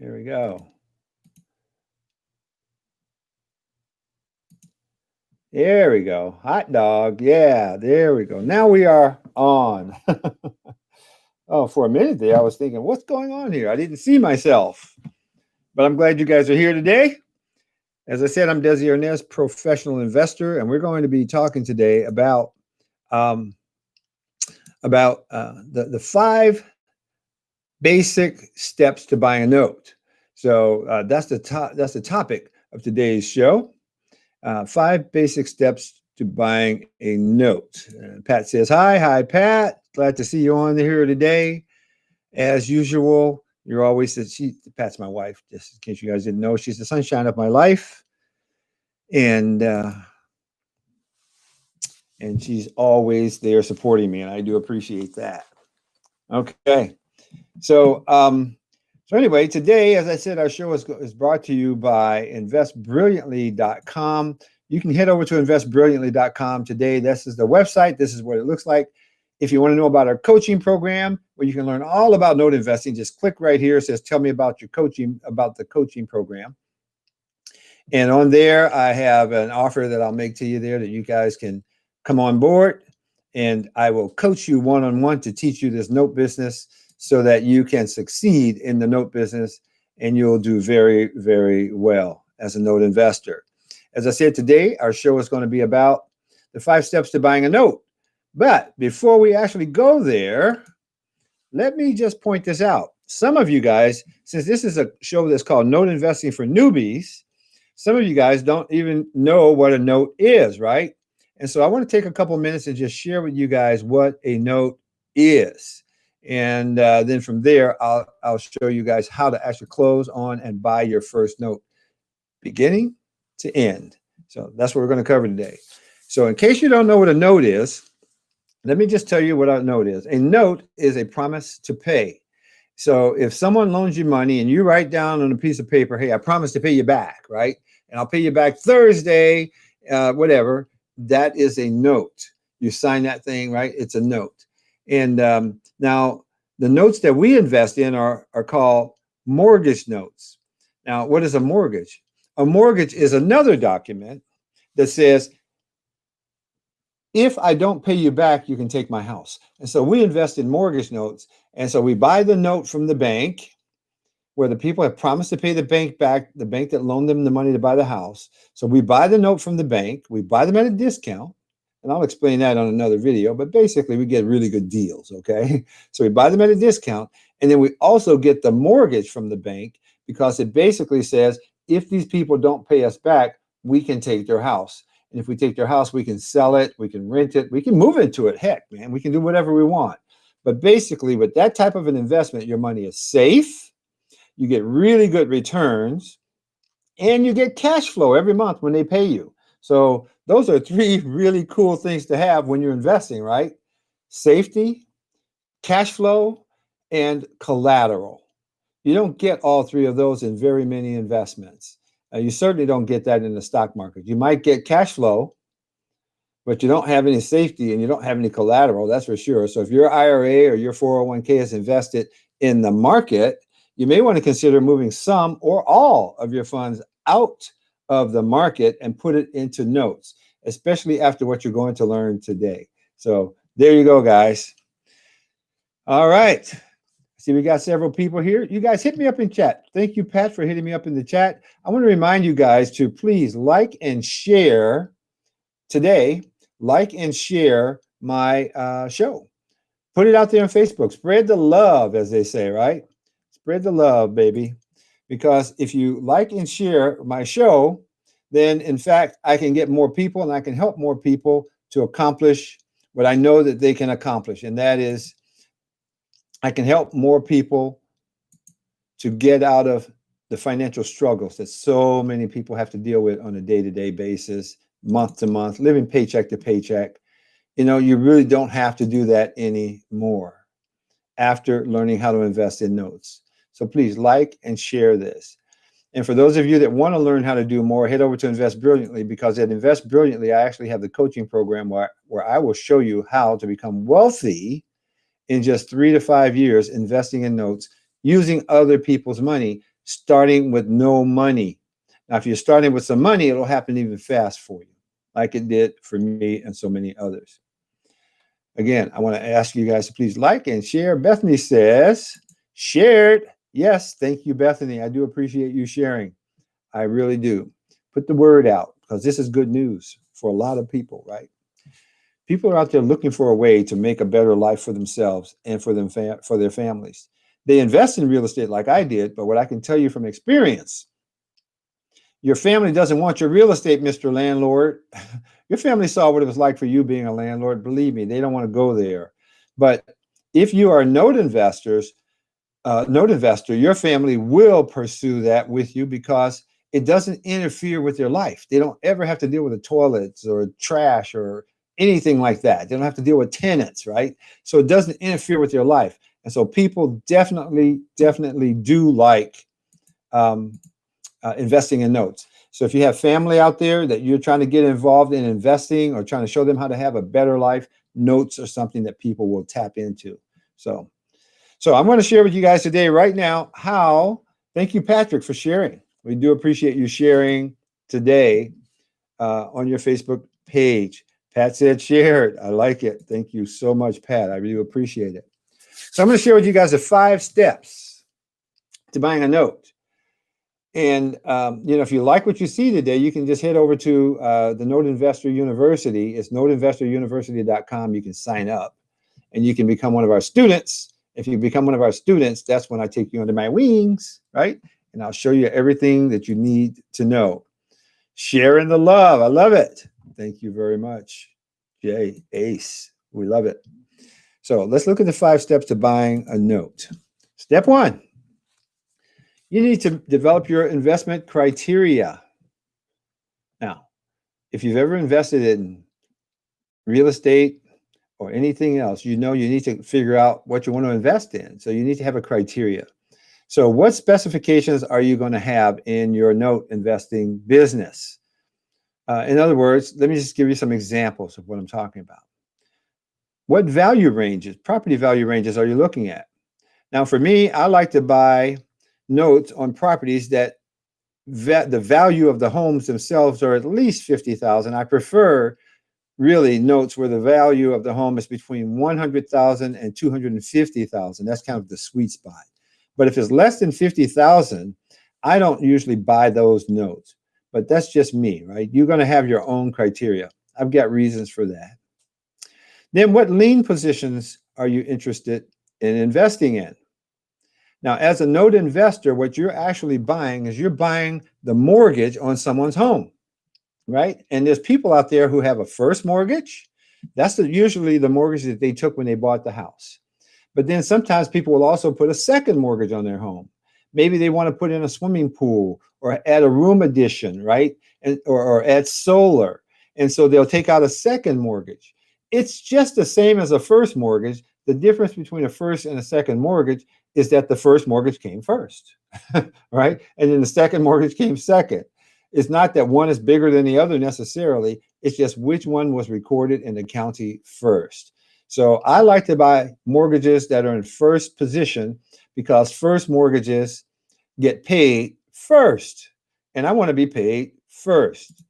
Here we go. There we go. Hot dog. Yeah, there we go. Now we are on. Oh, for a minute there, I was thinking, what's going on here? I didn't see myself. But I'm glad you guys are here today. As I said, I'm Desi Arnaz, professional investor, and we're going to be talking today about um, the 5 basic steps to buying a note. So that's the topic of today's show. 5 basic steps to buying a note. Pat says, hi, Pat. Glad to see you on here today. As usual, you're always, Pat's my wife, just in case you guys didn't know. She's the sunshine of my life. And she's always there supporting me, and I do appreciate that. Okay. So anyway, today, as I said, our show is brought to you by investbrilliantly.com. You can head over to investbrilliantly.com today. This is the website. This is what it looks like. If you want to know about our coaching program, where you can learn all about note investing, just click right here. It says, tell me about your coaching, about the coaching program. And on there, I have an offer that I'll make to you there that you guys can come on board. And I will coach you one-on-one to teach you this note business so that you can succeed in the note business and you'll do very, very well as a note investor. As I said, today, our show is going to be about the 5 steps to buying a note. But before we actually go there, let me just point this out. Some of you guys, since this is a show that's called Note Investing for Newbies, some of you guys don't even know what a note is, right? And so I want to take a couple minutes and just share with you guys what a note is. And then from there, I'll show you guys how to actually close on and buy your first note, beginning to end. So that's what we're going to cover today. So in case you don't know what a note is, let me just tell you what a note is. A note is a promise to pay. So if someone loans you money and you write down on a piece of paper, hey, I promise to pay you back, right? And I'll pay you back Thursday, whatever, that is a note. You sign that thing, right? It's a note. And now the notes that we invest in are called mortgage notes. Now, what is a mortgage? A mortgage is another document that says, if I don't pay you back, you can take my house. And so we invest in mortgage notes. And so we buy the note from the bank where the people have promised to pay the bank back, the bank that loaned them the money to buy the house. So we buy the note from the bank. We buy them at a discount. And I'll explain that on another video. But basically, we get really good deals, okay? So we buy them at a discount. And then we also get the mortgage from the bank because it basically says, if these people don't pay us back, we can take their house. And if we take their house, we can sell it, we can rent it, we can move into it. Heck, man, we can do whatever we want. But basically, with that type of an investment, your money is safe, you get really good returns, and you get cash flow every month when they pay you. So those are 3 really cool things to have when you're investing, right? Safety, cash flow, and collateral. You don't get all 3 of those in very many investments. You certainly don't get that in the stock market. You might get cash flow, but you don't have any safety and you don't have any collateral, that's for sure. So if your IRA or your 401k is invested in the market, you may want to consider moving some or all of your funds out of the market and put it into notes, especially after what you're going to learn today. So there you go, guys. All right. See, we got several people here. You guys hit me up in chat. Thank you, Pat, for hitting me up in the chat. I want to remind you guys to please like and share today. Like and share my show. Put it out there on Facebook. Spread the love, as they say, right? Spread the love, baby. Because if you like and share my show, then, in fact, I can get more people and I can help more people to accomplish what I know that they can accomplish. And that is, I can help more people to get out of the financial struggles that so many people have to deal with on a day-to-day basis, month to month, living paycheck to paycheck. You know, you really don't have to do that anymore after learning how to invest in notes. So please like and share this. And for those of you that want to learn how to do more, head over to Invest Brilliantly, because at Invest Brilliantly, I actually have the coaching program where I will show you how to become wealthy in just 3 to 5 years investing in notes using other people's money starting with no money. Now, if you're starting with some money, it'll happen even fast for you, like it did for me and so many others. Again, I want to ask you guys to please like and share. Bethany says, shared. Yes, thank you, Bethany. I do appreciate you sharing. I really do. Put the word out, because this is good news for a lot of people, right? People are out there looking for a way to make a better life for themselves and for for their families. They invest in real estate like I did, but what I can tell you from experience, your family doesn't want your real estate, Mr. Landlord. Your family saw what it was like for you being a landlord. Believe me, they don't want to go there. But if you are a note investor, your family will pursue that with you because it doesn't interfere with their life. They don't ever have to deal with the toilets or trash or anything like that. They don't have to deal with tenants, right? So it doesn't interfere with your life. And so people definitely do like investing in notes. So if you have family out there that you're trying to get involved in investing or trying to show them how to have a better life, notes are something that people will tap into. So I'm going to share with you guys today, right now, thank you, Patrick, for sharing. We do appreciate you sharing today on your Facebook page. Pat said shared. I like it. Thank you so much, Pat. I really appreciate it. So I'm going to share with you guys the 5 steps to buying a note. And, if you like what you see today, you can just head over to the Note Investor University. It's noteinvestoruniversity.com. You can sign up and you can become one of our students. If you become one of our students, that's when I take you under my wings, right? And I'll show you everything that you need to know. Sharing the love. I love it. Thank you very much, Jay Ace. We love it. So let's look at the 5 steps to buying a note. Step 1. You need to develop your investment criteria. Now, if you've ever invested in real estate or anything else, you need to figure out what you want to invest in. So you need to have a criteria. So what specifications are you going to have in your note investing business? In other words, let me just give you some examples of what I'm talking about. What value ranges, property value ranges, are you looking at? Now, for me, I like to buy notes on properties that the value of the homes themselves are at least $50,000. I prefer really notes where the value of the home is between $100,000 and $250,000. That's kind of the sweet spot. But if it's less than $50,000, I don't usually buy those notes. But that's just me, right? You're going to have your own criteria. I've got reasons for that. Then what lien positions are you interested in investing in? Now, as a note investor, what you're actually buying is you're buying the mortgage on someone's home, right? And there's people out there who have a first mortgage. That's usually the mortgage that they took when they bought the house. But then sometimes people will also put a second mortgage on their home. Maybe they want to put in a swimming pool or add a room addition, right? Or add solar. And so they'll take out a second mortgage. It's just the same as a first mortgage. The difference between a first and a second mortgage is that the first mortgage came first, right? And then the second mortgage came second. It's not that one is bigger than the other necessarily. It's just which one was recorded in the county first. So I like to buy mortgages that are in first position because first mortgages get paid first. And I want to be paid first.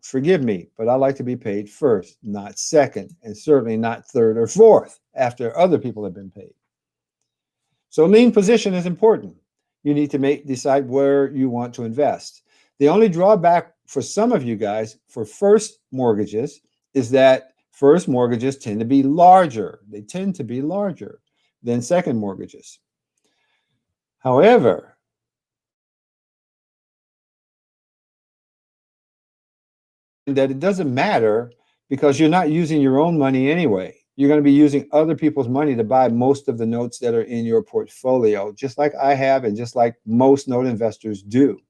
Forgive me, but I like to be paid first, not second, and certainly not third or fourth after other people have been paid. So lien position is important. You need to decide where you want to invest. The only drawback for some of you guys for first mortgages is that first mortgages tend to be larger. They tend to be larger than second mortgages. However, that it doesn't matter because you're not using your own money anyway. You're going to be using other people's money to buy most of the notes that are in your portfolio, just like I have and just like most note investors do.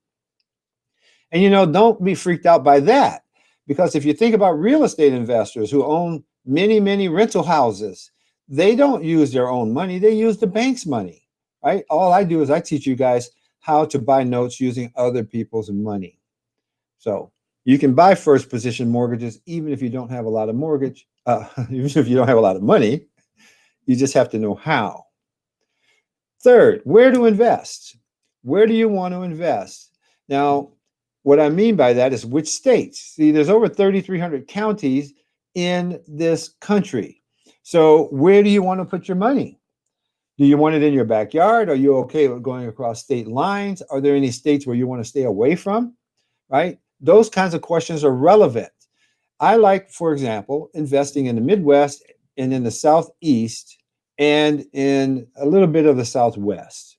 And don't be freaked out by that, because if you think about real estate investors who own many rental houses, they don't use their own money. They use the bank's money, right? All I do is I teach you guys how to buy notes using other people's money. So you can buy first position mortgages even if you don't have a lot of mortgage, even if you don't have a lot of money. You just have to know how. Third, where to invest. Where do you want to invest? Now, what I mean by that is which states. See, there's over 3,300 counties in this country. So where do you want to put your money? Do you want it in your backyard? Are you okay with going across state lines? Are there any states where you want to stay away from? Right? Those kinds of questions are relevant. I like, for example, investing in the Midwest and in the Southeast and in a little bit of the Southwest.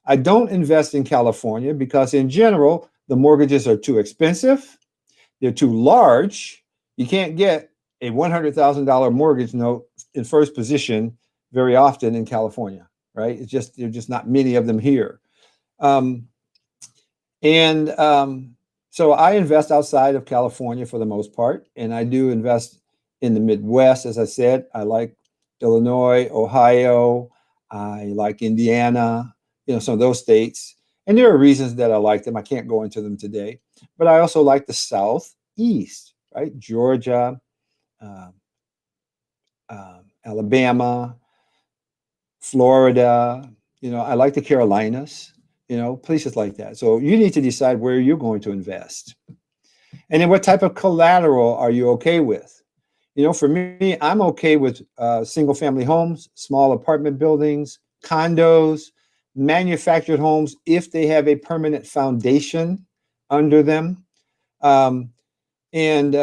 I don't invest in California because, in general, the mortgages are too expensive, they're too large. You can't get a $100,000 mortgage note in first position very often in California, right? It's just there's just not many of them here. Um, and So I invest outside of California for the most part, and I do invest in the Midwest. As I said, I like Illinois, Ohio, I like Indiana, some of those states. And there are reasons that I like them. I can't go into them today, but I also like the Southeast, right? Georgia, uh, Alabama, Florida. I like the Carolinas. Places like that. So you need to decide where you're going to invest. And then what type of collateral are you okay with? For me, I'm okay with single family homes, small apartment buildings, condos, manufactured homes, if they have a permanent foundation under them, um, and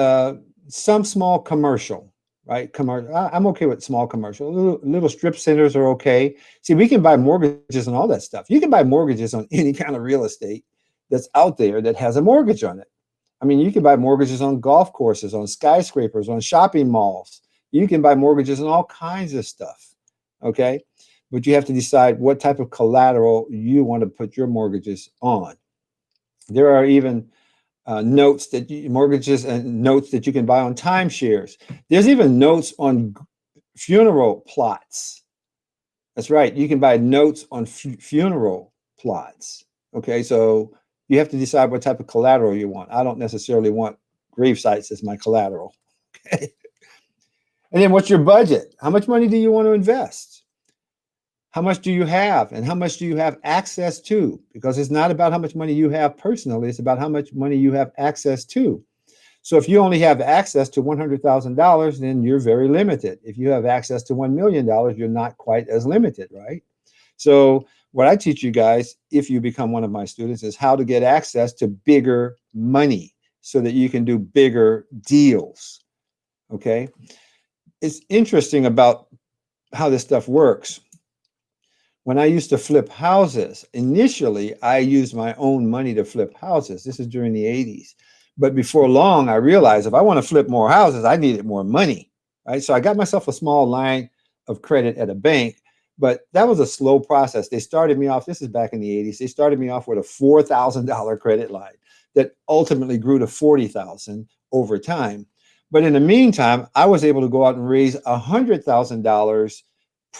some small commercial, right? I'm okay with small commercial. Little strip centers are okay. See, we can buy mortgages on all that stuff. You can buy mortgages on any kind of real estate that's out there that has a mortgage on it. I mean, you can buy mortgages on golf courses, on skyscrapers, on shopping malls. You can buy mortgages on all kinds of stuff. Okay. But you have to decide what type of collateral you want to put your mortgages on. There are even mortgages and notes that you can buy on timeshares. There's even notes on funeral plots. That's right. You can buy notes on funeral plots. Okay. So you have to decide what type of collateral you want. I don't necessarily want grave sites as my collateral. Okay. And then what's your budget? How much money do you want to invest? How much do you have? And how much do you have access to? Because it's not about how much money you have personally, it's about how much money you have access to. So if you only have access to $100,000, then you're very limited. If you have access to $1 million, you're not quite as limited, right? So what I teach you guys, if you become one of my students, is how to get access to bigger money so that you can do bigger deals. Okay. It's interesting about how this stuff works. When I used to flip houses, initially, I used my own money to flip houses. This is during the 80s. But before long, I realized if I want to flip more houses, I needed more money, right? So I got myself a small line of credit at a bank, but that was a slow process. They started me off, this is back in the 80s, they started me off with a $4,000 credit line that ultimately grew to $40,000 over time. But in the meantime, I was able to go out and raise $100,000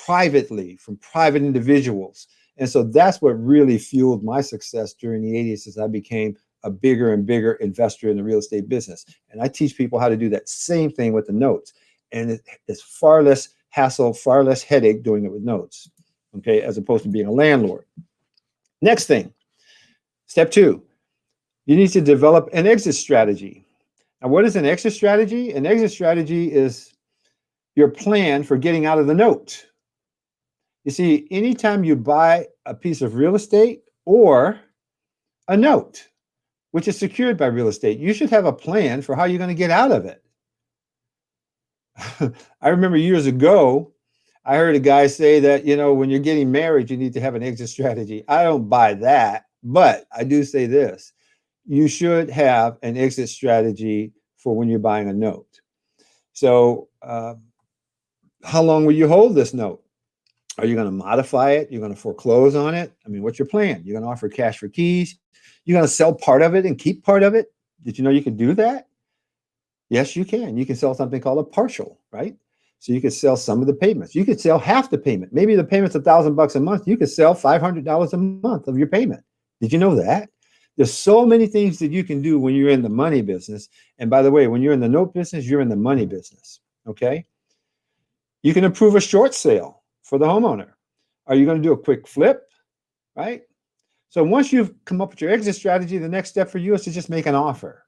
privately from private individuals. And so that's what really fueled my success during the 80s as I became a bigger and bigger investor in the real estate business. And I teach people how to do that same thing with the notes. And it's far less hassle, far less headache doing it with notes, okay, as opposed to being a landlord. Next thing, step 2, you need to develop an exit strategy. Now, what is an exit strategy? An exit strategy is your plan for getting out of the note. You see, anytime you buy a piece of real estate or a note, which is secured by real estate, you should have a plan for how you're going to get out of it. I remember years ago, I heard a guy say that, when you're getting married, you need to have an exit strategy. I don't buy that, but I do say this. You should have an exit strategy for when you're buying a note. So how long will you hold this note? Are you going to modify it? You're going to foreclose on it? I mean, what's your plan? You're going to offer cash for keys? You're going to sell part of it and keep part of it? Did you know you can do that? Yes, you can. You can sell something called a partial, right? So you could sell some of the payments. You could sell half the payment. Maybe the payment's $1,000 a month. You could sell $500 a month of your payment. Did you know that? There's so many things that you can do when you're in the money business. And by the way, when you're in the note business, you're in the money business, okay? You can approve a short sale for the homeowner. Are you going to do a quick flip, right? So once you've come up with your exit strategy, the next step for you is to just make an offer,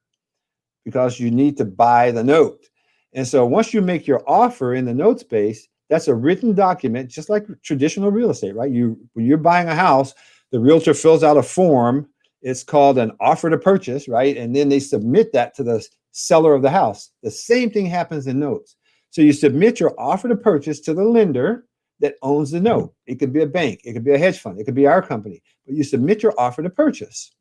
because you need to buy the note. And so once you make your offer in the note space, that's a written document, just like traditional real estate, right? When you're buying a house, the realtor fills out a form. It's called an offer to purchase, right? And then they submit that to the seller of the house. The same thing happens in notes. So you submit your offer to purchase to the lender that owns the note. It could be a bank, it could be a hedge fund, it could be our company, but you submit your offer to purchase.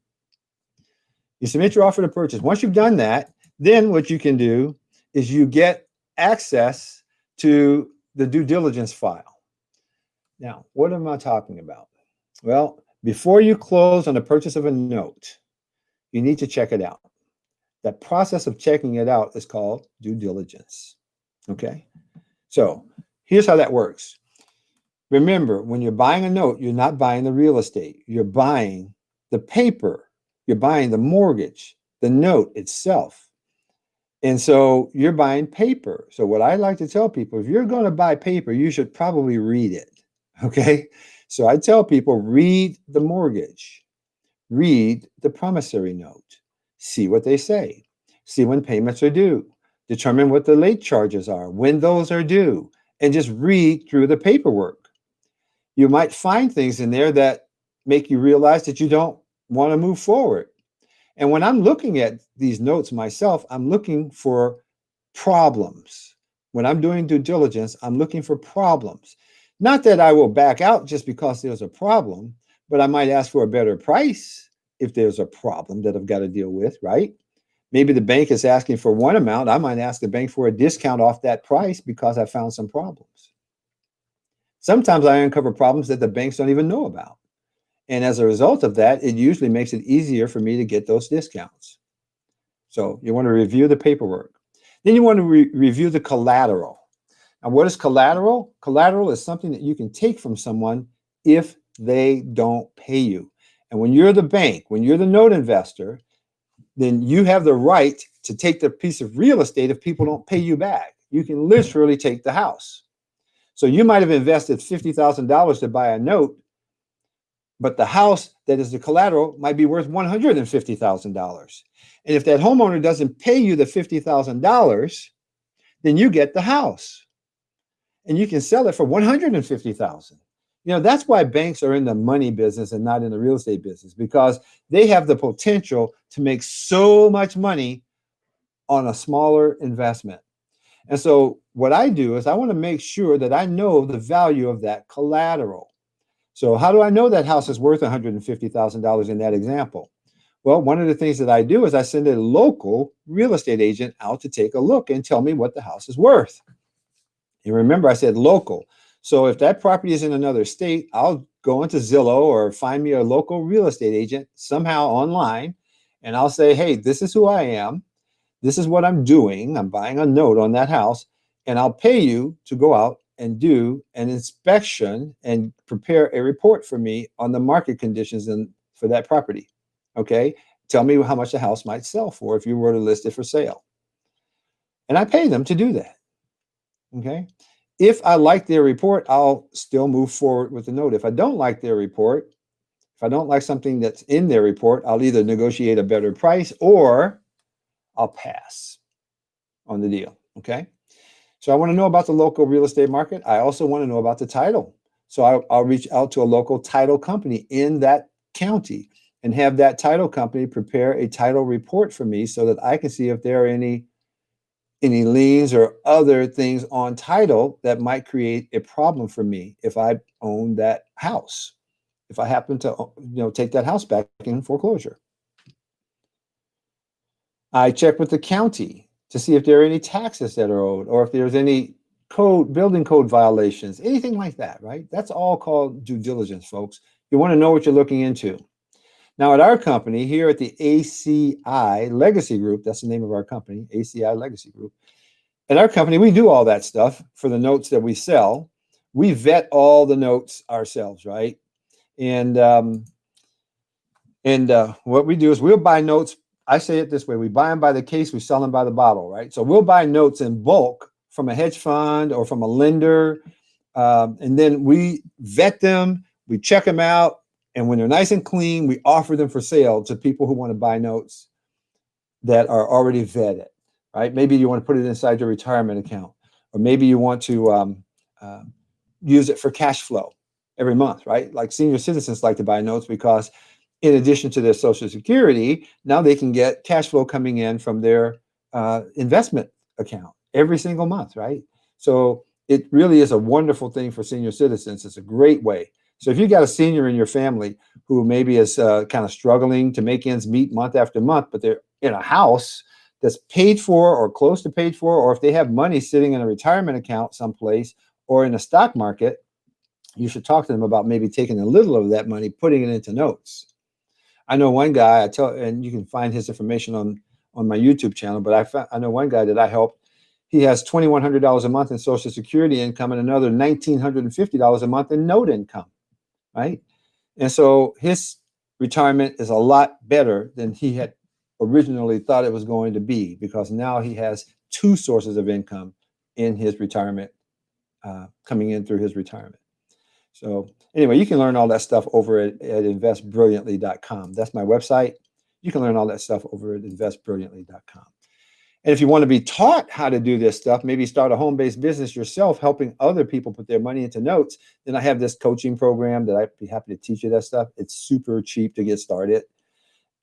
You submit your offer to purchase. Once you've done that, then what you can do is you get access to the due diligence file. Now, what am I talking about? Well, before you close on the purchase of a note, you need to check it out. That process of checking it out is called due diligence. Okay? So here's how that works. Remember, when you're buying a note, you're not buying the real estate. You're buying the paper. You're buying the mortgage, the note itself. And so you're buying paper. So what I like to tell people, if you're going to buy paper, you should probably read it. Okay? So I tell people, read the mortgage, read the promissory note, see what they say, see when payments are due, determine what the late charges are, when those are due, and just read through the paperwork. You might find things in there that make you realize that you don't want to move forward. And when I'm looking at these notes myself, I'm looking for problems. When I'm doing due diligence, I'm looking for problems. Not that I will back out just because there's a problem, but I might ask for a better price if there's a problem that I've got to deal with, right? Maybe the bank is asking for one amount. I might ask the bank for a discount off that price because I found some problems. Sometimes I uncover problems that the banks don't even know about. And as a result of that, it usually makes it easier for me to get those discounts. So you want to review the paperwork. Then you want to review the collateral. Now, what is collateral? Collateral is something that you can take from someone if they don't pay you. And when you're the bank, when you're the note investor, then you have the right to take the piece of real estate if people don't pay you back. You can literally take the house. So you might have invested $50,000 to buy a note, but the house that is the collateral might be worth $150,000. And if that homeowner doesn't pay you the $50,000, then you get the house and you can sell it for $150,000. You know, that's why banks are in the money business and not in the real estate business, because they have the potential to make so much money on a smaller investment. And so what I do is I want to make sure that I know the value of that collateral. So how do I know that house is worth $150,000 in that example? Well, one of the things that I do is I send a local real estate agent out to take a look and tell me what the house is worth. And remember, I said local. So if that property is in another state, I'll go into Zillow or find me a local real estate agent somehow online, and I'll say, hey, this is who I am. This is what I'm doing. I'm buying a note on that house, and I'll pay you to go out and do an inspection and prepare a report for me on the market conditions for that property. Okay, tell me how much the house might sell for if you were to list it for sale. And I pay them to do that. Okay, if I like their report, I'll still move forward with the note. If I don't like their report, if I don't like something that's in their report, I'll either negotiate a better price or I'll pass on the deal. Okay. So I want to know about the local real estate market. I also want to know about the title. So I'll reach out to a local title company in that county and have that title company prepare a title report for me so that I can see if there are any liens or other things on title that might create a problem for me if I own that house, if I happen to take that house back in foreclosure. I check with the county to see if there are any taxes that are owed or if there's any building code violations, anything like that, right? That's all called due diligence, folks. You want to know what you're looking into. Now, at our company here at the ACI Legacy Group, that's the name of our company, ACI Legacy Group. At our company, we do all that stuff for the notes that we sell. We vet all the notes ourselves, right? And what we do is we'll buy notes. I say it this way: we buy them by the case, we sell them by the bottle, right? So we'll buy notes in bulk from a hedge fund or from a lender, and then we vet them, we check them out, And when they're nice and clean, we offer them for sale to people who want to buy notes that are already vetted, right? Maybe you want to put it inside your retirement account, or maybe you want to use it for cash flow every month, right? Like senior citizens like to buy notes because in addition to their Social Security, now they can get cash flow coming in from their investment account every single month, right? So it really is a wonderful thing for senior citizens. It's a great way. So if you got a senior in your family who maybe is kind of struggling to make ends meet month after month, but they're in a house that's paid for or close to paid for, or if they have money sitting in a retirement account someplace or in a stock market, you should talk to them about maybe taking a little of that money, putting it into notes. I know one guy, and you can find his information on my YouTube channel, but I know one guy that I helped. He has $2,100 a month in Social Security income and another $1,950 a month in note income, right? And so his retirement is a lot better than he had originally thought it was going to be, because now he has two sources of income in his retirement, coming in through his retirement. So anyway, you can learn all that stuff over at investbrilliantly.com. That's my website. You can learn all that stuff over at investbrilliantly.com. And if you want to be taught how to do this stuff, maybe start a home-based business yourself, helping other people put their money into notes, then I have this coaching program that I'd be happy to teach you that stuff. It's super cheap to get started.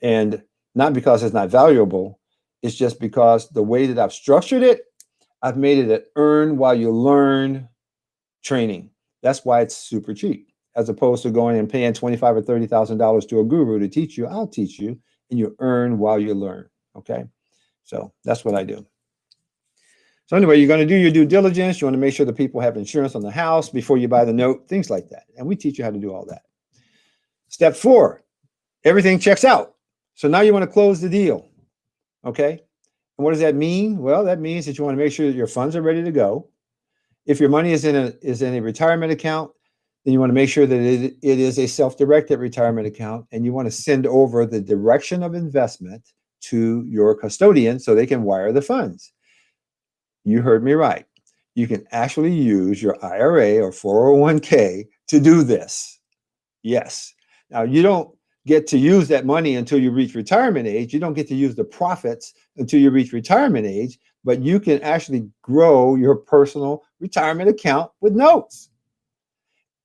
And not because it's not valuable, it's just because the way that I've structured it, I've made it an earn while you learn training. That's why it's super cheap, as opposed to going and paying $25,000 or $30,000 to a guru to teach you. I'll teach you, and you earn while you learn. Okay, so that's what I do. So anyway, you're going to do your due diligence. You want to make sure the people have insurance on the house before you buy the note, things like that. And we teach you how to do all that. Step 4, everything checks out. So now you want to close the deal. Okay, and what does that mean? Well, that means that you want to make sure that your funds are ready to go. If your money is in a retirement account, then you want to make sure that it is a self-directed retirement account, and you want to send over the direction of investment to your custodian so they can wire the funds. You heard me right. You can actually use your IRA or 401k to do this. Yes. Now, you don't get to use that money until you reach retirement age. You don't get to use the profits until you reach retirement age, but you can actually grow your personal retirement account with notes.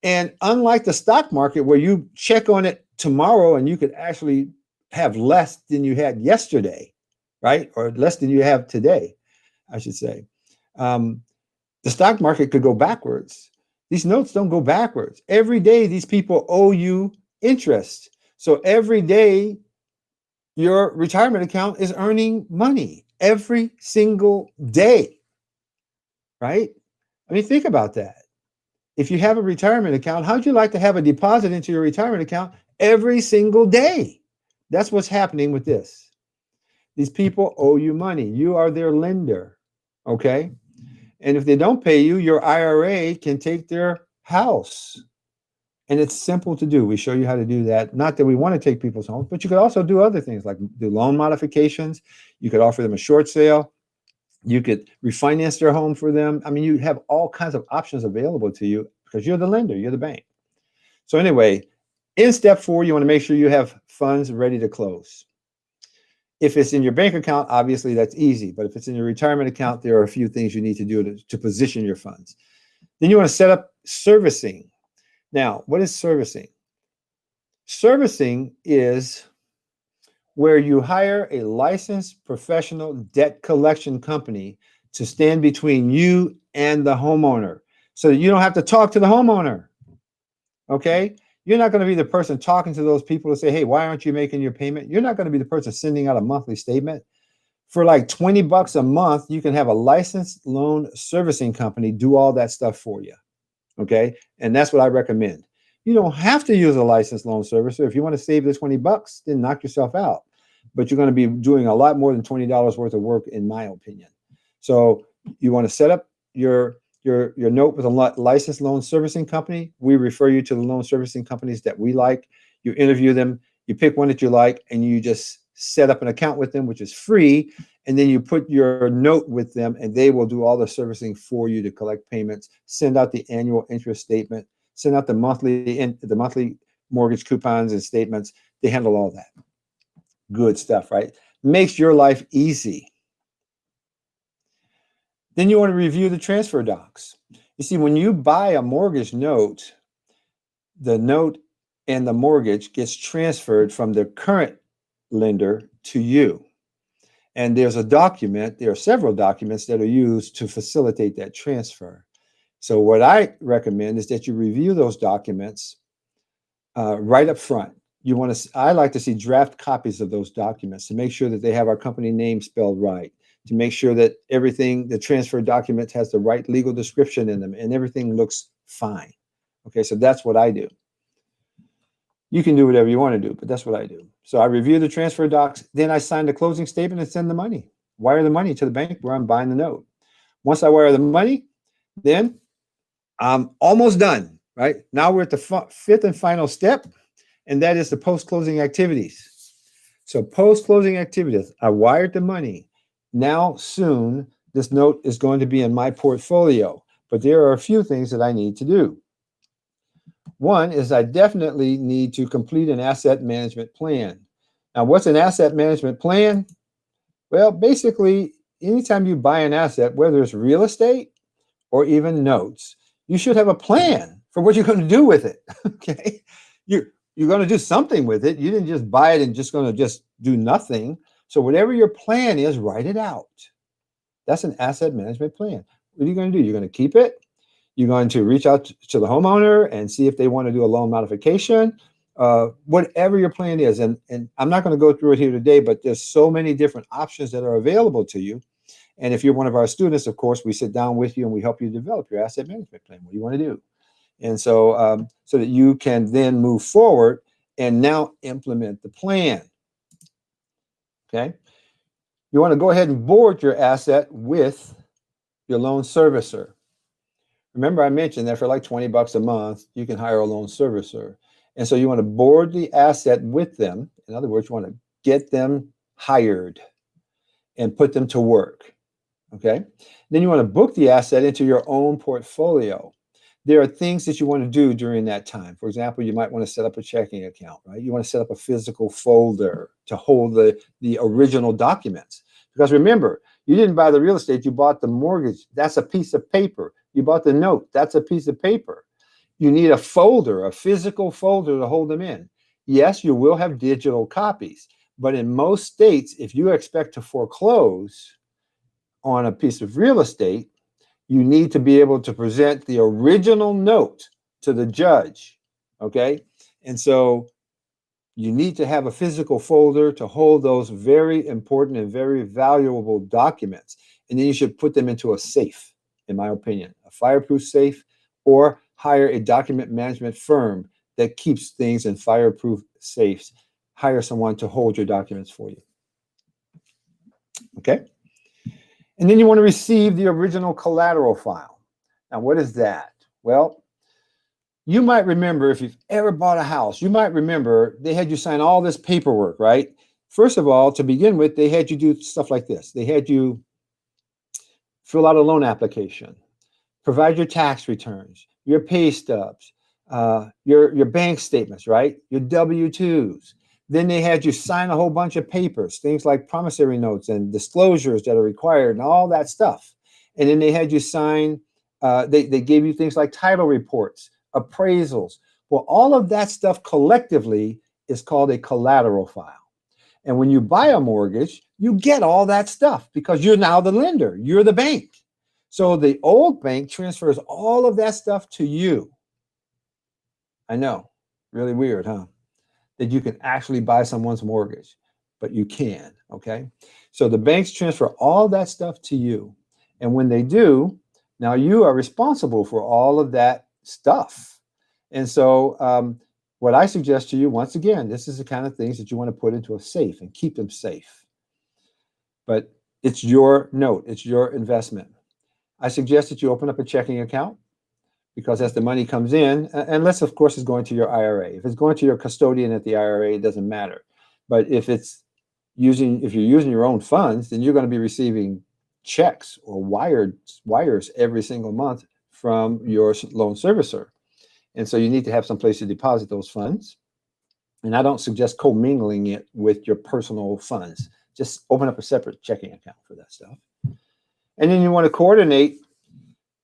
And unlike the stock market where you check on it tomorrow and you could actually have less than you had yesterday, right? Or less than you have today, I should say. The stock market could go backwards. These notes don't go backwards. Every day, these people owe you interest. So every day, your retirement account is earning money every single day, right? I mean, think about that. If you have a retirement account, how'd you like to have a deposit into your retirement account every single day? That's what's happening with this. These people owe you money. You are their lender, okay? And if they don't pay you, your IRA can take their house. And it's simple to do. We show you how to do that. Not that we want to take people's homes, but you could also do other things like do loan modifications. You could offer them a short sale. You could refinance their home for them. I mean, you have all kinds of options available to you because you're the lender, you're the bank. So anyway, in step 4, you want to make sure you have funds ready to close. If it's in your bank account, obviously that's easy. But if it's in your retirement account, there are a few things you need to do to position your funds. Then you want to set up servicing. Now, what is servicing? Servicing is where you hire a licensed professional debt collection company to stand between you and the homeowner so that you don't have to talk to the homeowner. Okay? You're not going to be the person talking to those people to say, hey, why aren't you making your payment? You're not going to be the person sending out a monthly statement. For like $20 a month, you can have a licensed loan servicing company do all that stuff for you. Okay? And that's what I recommend. You don't have to use a licensed loan servicer. If you want to save the $20, then knock yourself out. But you're going to be doing a lot more than $20 worth of work, in my opinion. So you want to set up your note with a licensed loan servicing company. We refer you to the loan servicing companies that we like. You interview them, you pick one that you like, and you just set up an account with them, which is free. And then you put your note with them, and they will do all the servicing for you to collect payments, send out the annual interest statement, send out the monthly mortgage coupons and statements. They handle all that. Good stuff, right? Makes your life easy. Then you want to review the transfer docs. You see, when you buy a mortgage note, the note and the mortgage gets transferred from the current lender to you. And there's a document, there are several documents that are used to facilitate that transfer. So what I recommend is that you review those documents right up front. I like to see draft copies of those documents to make sure that they have our company name spelled right, to make sure that everything, the transfer document has the right legal description in them and everything looks fine. Okay, so that's what I do. You can do whatever you want to do, but that's what I do. So I review the transfer docs, then I sign the closing statement and send the money. Wire the money to the bank where I'm buying the note. Once I wire the money, then I'm almost done, right? Now we're at the fifth and final step, and that is the post-closing activities. So post-closing activities, I wired the money. Now soon, this note is going to be in my portfolio, but there are a few things that I need to do. One is I definitely need to complete an asset management plan. Now, what's an asset management plan? Well, basically, anytime you buy an asset, whether it's real estate or even notes, you should have a plan for what you're going to do with it. Okay, you're going to do something with it. You didn't just buy it and just going to just do nothing. So whatever your plan is, write it out. That's an asset management plan. What are you going to do? You're going to keep it. You're going to reach out to the homeowner and see if they want to do a loan modification, whatever your plan is. And I'm not going to go through it here today, but there's so many different options that are available to you. And if you're one of our students, of course, we sit down with you and we help you develop your asset management plan. What do you want to do? And so, so that you can then move forward and now implement the plan. Okay. You want to go ahead and board your asset with your loan servicer. Remember, I mentioned that for like 20 bucks a month, you can hire a loan servicer. And so you want to board the asset with them. In other words, you want to get them hired and put them to work. Okay. Then you want to book the asset into your own portfolio. There are things that you want to do during that time. For example, you might want to set up a checking account, right? You want to set up a physical folder to hold the original documents. Because remember, you didn't buy the real estate, you bought the mortgage. That's a piece of paper. You bought the note. That's a piece of paper. You need a folder, a physical folder to hold them in. Yes, you will have digital copies, but in most states, if you expect to foreclose on a piece of real estate, you need to be able to present the original note to the judge, okay? And so you need to have a physical folder to hold those very important and very valuable documents. And then you should put them into a safe, in my opinion, a fireproof safe, or hire a document management firm that keeps things in fireproof safes. Hire someone to hold your documents for you. Okay? And then you want to receive the original collateral file. Now, what is that? Well, you might remember, if you've ever bought a house, you might remember they had you sign all this paperwork, right? First of all, to begin with, they had you do stuff like this. They had you fill out a loan application, provide your tax returns, your pay stubs, your bank statements, right? Your W-2s. Then they had you sign a whole bunch of papers, things like promissory notes and disclosures that are required and all that stuff. And then they had you sign, they gave you things like title reports, appraisals. Well, all of that stuff collectively is called a collateral file. And when you buy a mortgage, you get all that stuff because you're now the lender, you're the bank. So the old bank transfers all of that stuff to you. I know, really weird, huh? That you can actually buy someone's mortgage, but you can, okay? So the banks transfer all that stuff to you. And when they do, now you are responsible for all of that stuff. And so what I suggest to you, once again, this is the kind of things that you want to put into a safe and keep them safe. But it's your note, it's your investment. I suggest that you open up a checking account, because as the money comes in, unless of course it's going to your IRA. If it's going to your custodian at the IRA, it doesn't matter. But if you're using your own funds, then you're going to be receiving checks or wires every single month from your loan servicer. And so you need to have some place to deposit those funds. And I don't suggest commingling it with your personal funds. Just open up a separate checking account for that stuff. And then you want to coordinate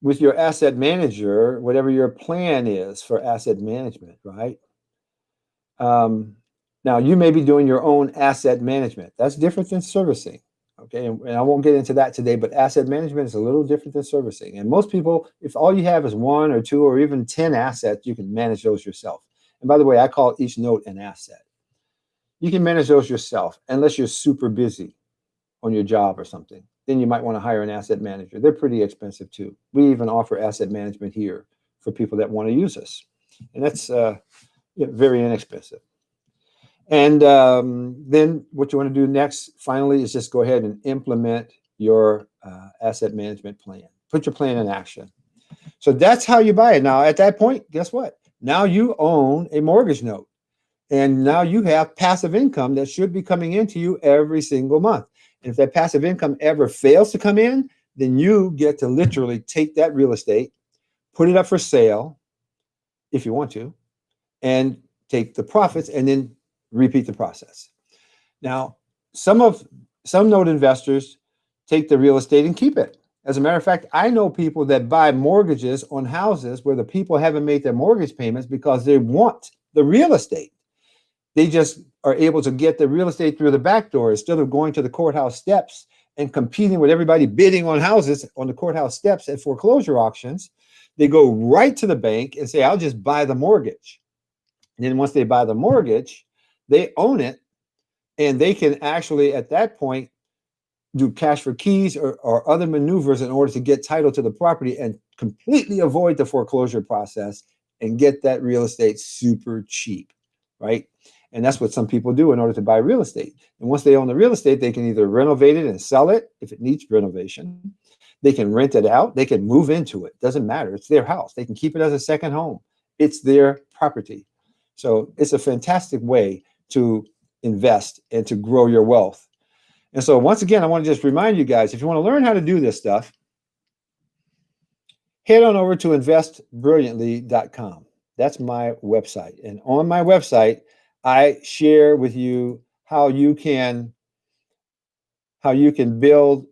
with your asset manager, whatever your plan is for asset management, right? Now, you may be doing your own asset management. That's different than servicing. Okay, and I won't get into that today, but asset management is a little different than servicing. And most people, if all you have is 1 or 2 or even 10 assets, you can manage those yourself. And by the way, I call each note an asset. You can manage those yourself, unless you're super busy on your job or something. Then you might want to hire an asset manager. They're pretty expensive too. We even offer asset management here for people that want to use us. And that's very inexpensive. And then what you want to do next, finally, is just go ahead and implement your asset management plan. Put your plan in action. So that's how you buy it. Now, at that point, guess what? Now you own a mortgage note. And now you have passive income that should be coming into you every single month. And if that passive income ever fails to come in, then you get to literally take that real estate, put it up for sale, if you want to, and take the profits and then repeat the process. Now, some note investors take the real estate and keep it. As a matter of fact, I know people that buy mortgages on houses where the people haven't made their mortgage payments because they want the real estate. They just are able to get the real estate through the back door instead of going to the courthouse steps and competing with everybody bidding on houses on the courthouse steps at foreclosure auctions. They go right to the bank and say, I'll just buy the mortgage. And then once they buy the mortgage, they own it, and they can actually, at that point, do cash for keys or other maneuvers in order to get title to the property and completely avoid the foreclosure process and get that real estate super cheap, right? And that's what some people do in order to buy real estate. And once they own the real estate, they can either renovate it and sell it if it needs renovation. They can rent it out. They can move into it. Doesn't matter. It's their house. They can keep it as a second home. It's their property. So it's a fantastic way to invest and to grow your wealth. And so once again, I want to just remind you guys, if you want to learn how to do this stuff, head on over to investbrilliantly.com. That's my website. And on my website, I share with you how you can build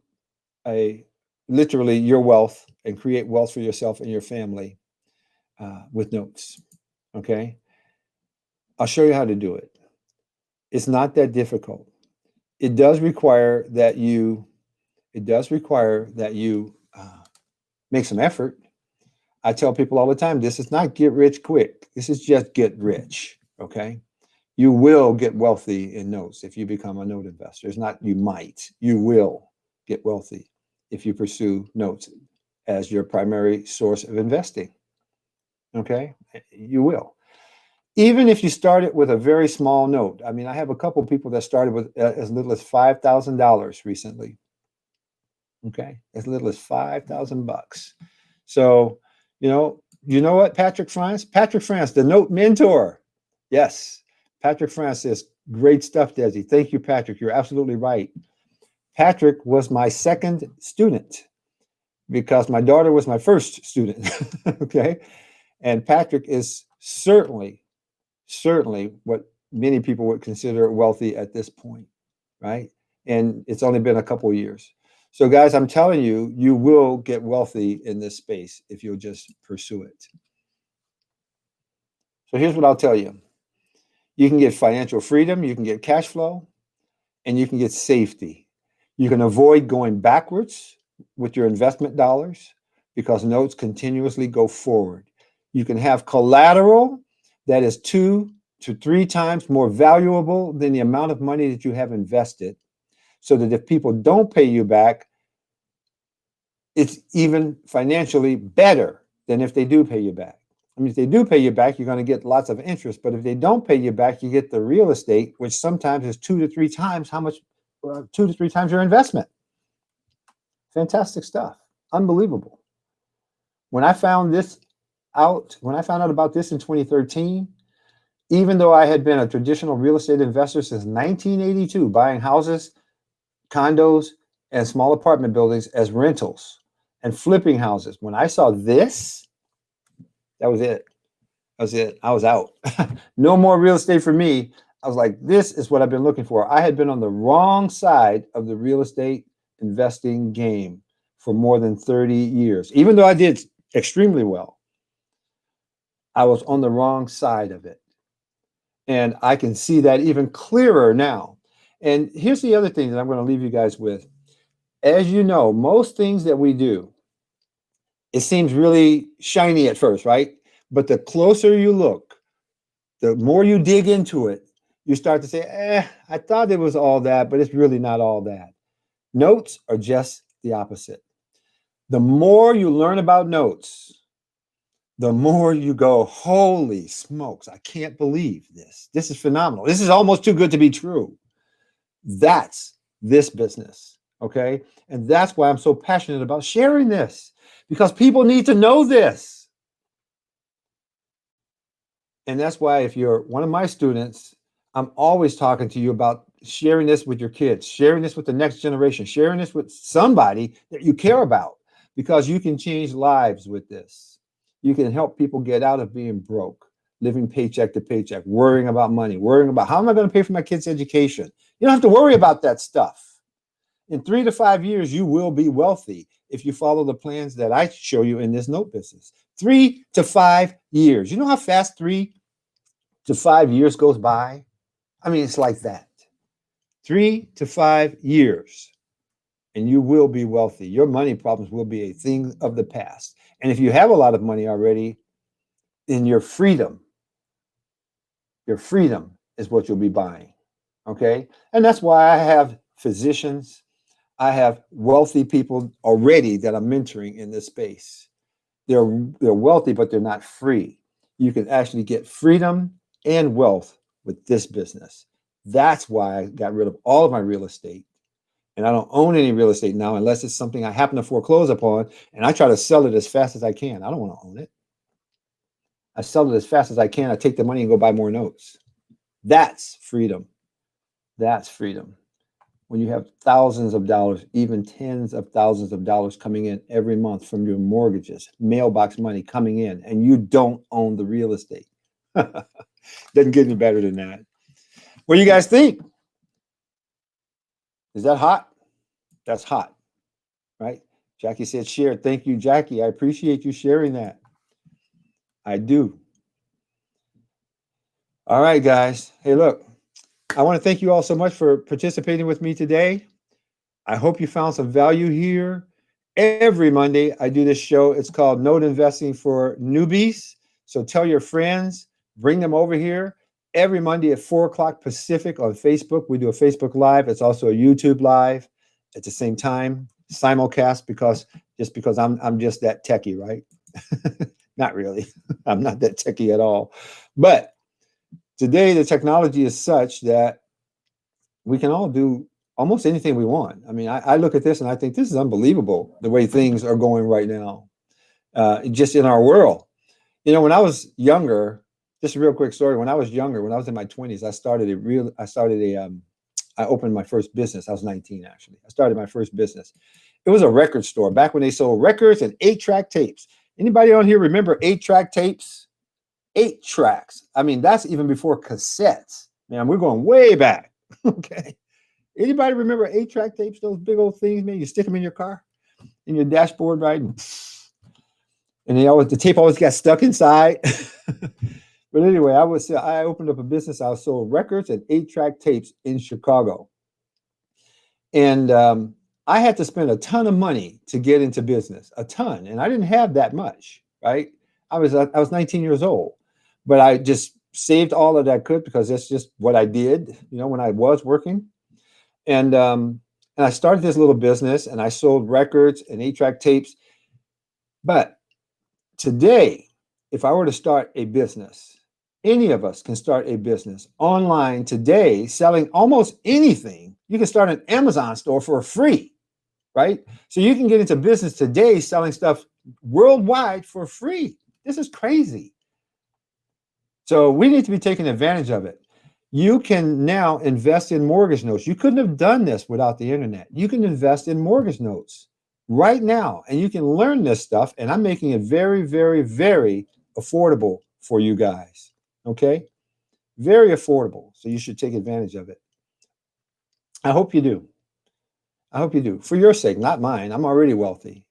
literally your wealth and create wealth for yourself and your family with notes. Okay. I'll show you how to do it. It's not that difficult. It does require that you make some effort. I tell people all the time, this is not get rich quick. This is just get rich. Okay. You will get wealthy in notes if you become a note investor. It's not you might. You will get wealthy if you pursue notes as your primary source of investing. Okay? You will. Even if you started with a very small note. I mean, I have a couple of people that started with as little as $5,000 recently. Okay? As little as $5,000. So, you know what, Patrick France? Patrick France, the note mentor. Yes. Patrick France says, great stuff, Desi. Thank you, Patrick. You're absolutely right. Patrick was my second student because my daughter was my first student. Okay. And Patrick is certainly what many people would consider wealthy at this point, right? And it's only been a couple of years. So guys, I'm telling you, you will get wealthy in this space if you'll just pursue it. So here's what I'll tell you. You can get financial freedom, you can get cash flow, and you can get safety. You can avoid going backwards with your investment dollars because notes continuously go forward. You can have collateral that is 2 to 3 times more valuable than the amount of money that you have invested, so that if people don't pay you back, it's even financially better than if they do pay you back. I mean, if they do pay you back, you're going to get lots of interest. But if they don't pay you back, you get the real estate, which sometimes is 2 to 3 times 2 to 3 times your investment. Fantastic stuff. Unbelievable. When I found out about this in 2013, even though I had been a traditional real estate investor since 1982, buying houses, condos, and small apartment buildings as rentals and flipping houses, when I saw this, that was it. I was it. I was out. No more real estate for me. I was like, this is what I've been looking for. I had been on the wrong side of the real estate investing game for more than 30 years. Even though I did extremely well, I was on the wrong side of it. And I can see that even clearer now. And here's the other thing that I'm going to leave you guys with. As you know, most things that we do, it seems really shiny at first, right? But the closer you look, the more you dig into it, you start to say, I thought it was all that, but it's really not all that. Notes are just the opposite. The more you learn about notes, the more you go, holy smokes, I can't believe this. This is phenomenal. This is almost too good to be true. That's this business, okay? And that's why I'm so passionate about sharing this, because people need to know this. And that's why if you're one of my students, I'm always talking to you about sharing this with your kids, sharing this with the next generation, sharing this with somebody that you care about, because you can change lives with this. You can help people get out of being broke, living paycheck to paycheck, worrying about money, worrying about how am I going to pay for my kids' education. You don't have to worry about that stuff. In 3 to 5 years, you will be wealthy if you follow the plans that I show you in this note business. 3 to 5 years. You know how fast 3 to 5 years goes by? I mean, it's like that. 3 to 5 years, and you will be wealthy. Your money problems will be a thing of the past. And if you have a lot of money already, then your freedom is what you'll be buying. Okay? And that's why I have physicians, I have wealthy people already that I'm mentoring in this space. They're wealthy, but they're not free. You can actually get freedom and wealth with this business. That's why I got rid of all of my real estate. And I don't own any real estate now unless it's something I happen to foreclose upon. And I try to sell it as fast as I can. I don't want to own it. I sell it as fast as I can. I take the money and go buy more notes. That's freedom. That's freedom. When you have thousands of dollars, even tens of thousands of dollars coming in every month from your mortgages, mailbox money coming in, and you don't own the real estate. Doesn't get any better than that. What do you guys think? Is that hot? That's hot, right? Jackie said share. Thank you, Jackie. I appreciate you sharing that. I do. All right, guys. Hey, look, I want to thank you all so much for participating with me today. I hope you found some value here. Every Monday, I do this show. It's called Note Investing for Newbies. So tell your friends, bring them over here. Every Monday at 4 o'clock Pacific on Facebook. We do a Facebook Live. It's also a YouTube Live at the same time, simulcast, because I'm just that techie, right? Not really. I'm not that techie at all. But today, the technology is such that we can all do almost anything we want. I mean, I look at this and I think this is unbelievable, the way things are going right now, just in our world. You know, when I was younger, just a real quick story. When I was younger, when I was in my 20s, I opened my first business. I was 19, actually. I started my first business. It was a record store back when they sold records and 8-track tapes. Anybody on here remember 8-track tapes? 8 tracks. I mean, that's even before cassettes. Man, we're going way back. Okay. Anybody remember 8-track tapes? Those big old things, man. You stick them in your car, in your dashboard, right? And the tape always got stuck inside. But anyway, I opened up a business. I sold records and 8-track tapes in Chicago. And I had to spend a ton of money to get into business, a ton. And I didn't have that much, right? I was 19 years old, but I just saved all that I could because that's just what I did, you know, when I was working. And I started this little business and I sold records and 8-track tapes. But today, if I were to start a business, any of us can start a business online today, selling almost anything. You can start an Amazon store for free, right? So you can get into business today selling stuff worldwide for free. This is crazy. So we need to be taking advantage of it. You can now invest in mortgage notes. You couldn't have done this without the internet. You can invest in mortgage notes right now, and you can learn this stuff. And I'm making it very, very, very affordable for you guys. Okay? Very affordable. So you should take advantage of it. I hope you do. I hope you do. For your sake, not mine. I'm already wealthy.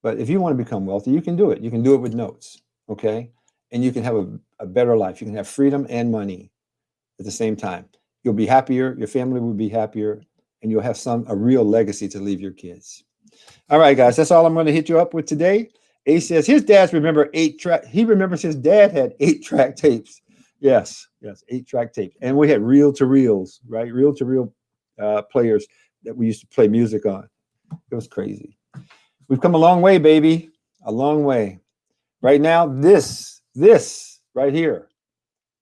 But if you want to become wealthy, you can do it. You can do it with notes. Okay? And you can have a better life. You can have freedom and money at the same time. You'll be happier. Your family will be happier. And you'll have a real legacy to leave your kids. All right, guys, that's all I'm going to hit you up with today. Ace says his dad's remember 8-track. He remembers his dad had 8-track tapes. Yes, 8-track tapes. And we had reel to reels, right? Reel to reel players that we used to play music on. It was crazy. We've come a long way, baby. A long way. Right now, this right here,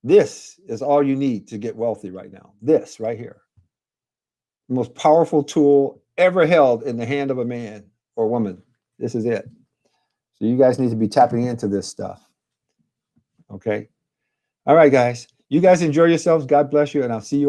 this is all you need to get wealthy right now. This right here. The most powerful tool ever held in the hand of a man or woman. This is it. So you guys need to be tapping into this stuff. Okay. All right, guys. You guys enjoy yourselves. God bless you. And I'll see you all.